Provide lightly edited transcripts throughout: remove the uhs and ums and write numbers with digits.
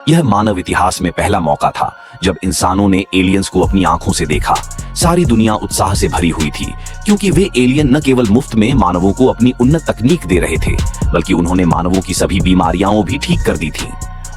यह मानव इतिहास में पहला मौका था जब इंसानों ने एलियंस को अपनी आंखों से देखा। सारी दुनिया उत्साह से भरी हुई थी क्योंकि वे एलियन न केवल मुफ्त में मानवों को अपनी उन्नत तकनीक दे रहे थे, बल्कि उन्होंने मानवों की सभी बीमारियां भी ठीक कर दी थी।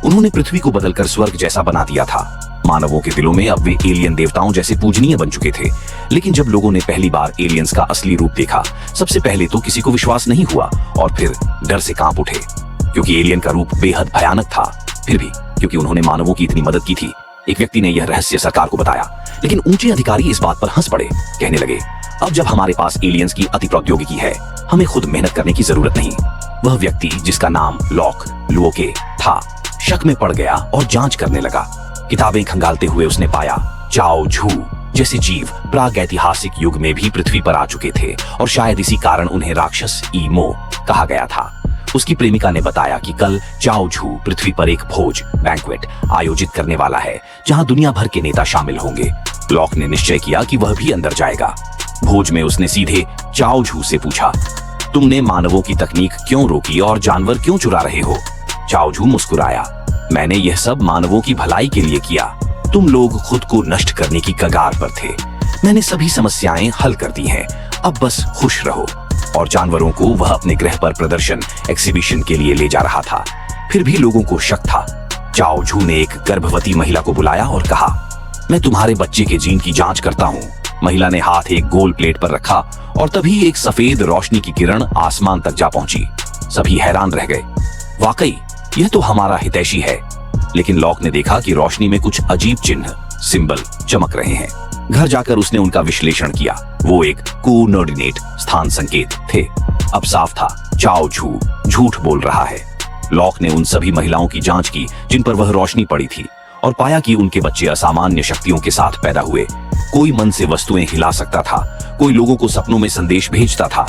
उन्होंने पृथ्वी को बदलकर स्वर्ग जैसा बना दिया था। मानवों के दिलों में अब वे एलियन देवताओं जैसे पूजनीय बन चुके थे। लेकिन जब लोगों ने पहली बार एलियंस का असली रूप देखा, सबसे पहले तो किसी को विश्वास नहीं हुआ और फिर डर से कांप उठे, क्योंकि एलियन का रूप बेहद भयानक था। फिर भी क्योंकि उन्होंने मानवों की इतनी मदद की थी, एक व्यक्ति ने यह रहस्य सरकार को बताया। लेकिन ऊंचे अधिकारी इस बात पर हंस पड़े, कहने लगे, अब जब हमारे पास एलियंस की अति प्रौद्योगिकी है, हमें खुद मेहनत करने की जरूरत नहीं। वह व्यक्ति, जिसका नाम लॉक लुओके था, शक में पड़ गया और जांच करने लगा। किताबें खंगालते हुए उसने पाया चाओ झू जैसे जीव प्रागैतिहासिक युग में भी पृथ्वी पर आ चुके थे और शायद इसी कारण उन्हें राक्षस ईमो कहा गया था। उसकी प्रेमिका ने बताया कि कल चाओ झू पृथ्वी पर एक भोज बैंक्वेट आयोजित करने वाला है, जहां दुनिया भर के नेता शामिल होंगे। लॉक ने निश्चय किया कि वह भी अंदर जाएगा। भोज में उसने सीधे चाओ झू से पूछा, तुमने मानवों की तकनीक क्यों रोकी और जानवर क्यों चुरा रहे हो? चाओ झू मुस्कुराया, मैंने यह सब मानवों की भलाई के लिए किया। तुम लोग खुद को नष्ट करने की कगार पर थे। मैंने सभी समस्याएं हल कर दी हैं, अब बस खुश रहो। और जानवरों को वह अपने ग्रह पर प्रदर्शन एग्जीबिशन के लिए ले जा रहा था। फिर भी लोगों को शक था। चाओ झू ने एक गर्भवती महिला को बुलाया और कहा, मैं तुम्हारे बच्चे के जीन की जांच करता हूँ। महिला ने हाथ एक गोल प्लेट पर रखा और तभी एक सफेद रोशनी की किरण आसमान तक जा पहुंची। सभी हैरान रह गए। वाकई यह तो हमारा हितैषी है। लेकिन लॉक ने देखा कि रोशनी में कुछ अजीब चिन्ह सिंबल चमक रहे हैं। घर जाकर उसने उनका विश्लेषण किया। वो एक कोऑर्डिनेट स्थान संकेत थे। अब साफ था, चाओ झू झूठ बोल रहा है। लॉक ने उन सभी महिलाओं की जांच की जिन पर वह रोशनी पड़ी थी और पाया कि उनके बच्चे असामान्य शक्तियों के साथ पैदा हुए। कोई मन से वस्तुएं हिला सकता था, कोई लोगों को सपनों में संदेश भेजता था।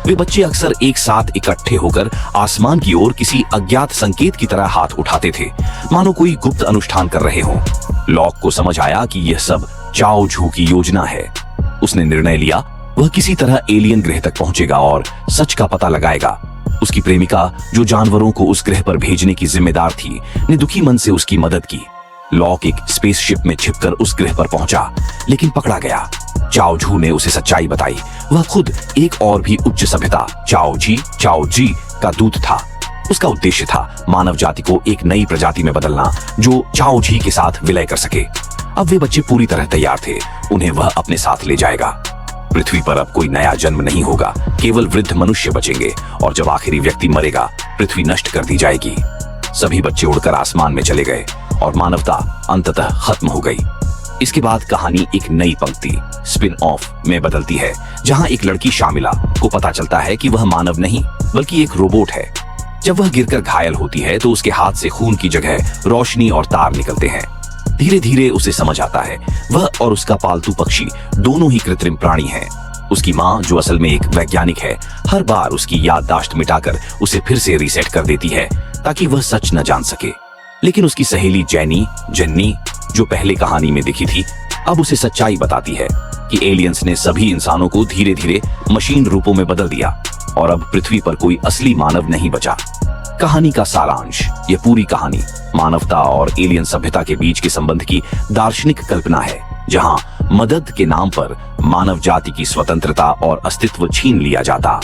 वे बच्चे अक्सर एक साथ इकट्ठे होकर आसमान की ओर किसी अज्ञात संकेत की तरह हाथ उठाते थे, मानो कोई गुप्त अनुष्ठान कर रहे हों। लॉक को समझ आया कि यह सब चाओ झू की योजना है। उसने निर्णय लिया वह किसी तरह एलियन ग्रह तक पहुंचेगा और सच का पता लगाएगा। उसकी प्रेमिका, जो जानवरों को उस ग्रह पर भेजने की जिम्मेदार थी, ने दुखी मन से उसकी मदद की। लॉक एक स्पेसशिप में छिपकर उस ग्रह पर पहुंचा, लेकिन पकड़ा गया। चाओ झू ने उसे सच्चाई बताई। वह खुद एक और भी उच्च सभ्यता चाओ जी का दूत था। उसका उद्देश्य था मानव जाति को एक नई प्रजाति में बदलना, जो चाओ जी के साथ विलय कर सके। अब वे बच्चे पूरी तरह तैयार थे। उन्हें वह अपने साथ ले जाएगा। पृथ्वी पर अब कोई नया जन्म नहीं होगा, केवल वृद्ध मनुष्य बचेंगे और जब आखिरी व्यक्ति मरेगा, पृथ्वी नष्ट कर दी जाएगी। सभी बच्चे उड़कर आसमान में चले गए और मानवता अंततः खत्म हो गई। इसके बाद कहानी एक नई पंक्ति स्पिन ऑफ में बदलती है, जहां एक लड़की शामिला को पता चलता है कि वह मानव नहीं बल्कि एक रोबोट है। जब वह गिरकर घायल होती है तो उसके हाथ से खून की जगह रोशनी और तार निकलते हैं। धीरे धीरे उसे समझ आता है वह और उसका पालतू पक्षी दोनों ही कृत्रिम प्राणी हैं। उसकी माँ, जो असल में एक वैज्ञानिक है, हर बार उसकी याददाश्त मिटाकर उसे फिर से रीसेट कर देती है ताकि वह सच न जान सके। लेकिन उसकी सहेली जेन्नी, जो पहले कहानी में दिखी थी, अब उसे सच्चाई बताती है कि एलियंस ने सभी इंसानों को धीरे धीरे मशीन रूपों में बदल दिया और अब पृथ्वी पर कोई असली मानव नहीं बचा। कहानी का सारांश, यह पूरी कहानी मानवता और एलियन सभ्यता के बीच के संबंध की दार्शनिक कल्पना है, जहां मदद के नाम पर मानव जाति की स्वतंत्रता और अस्तित्व छीन लिया जाता।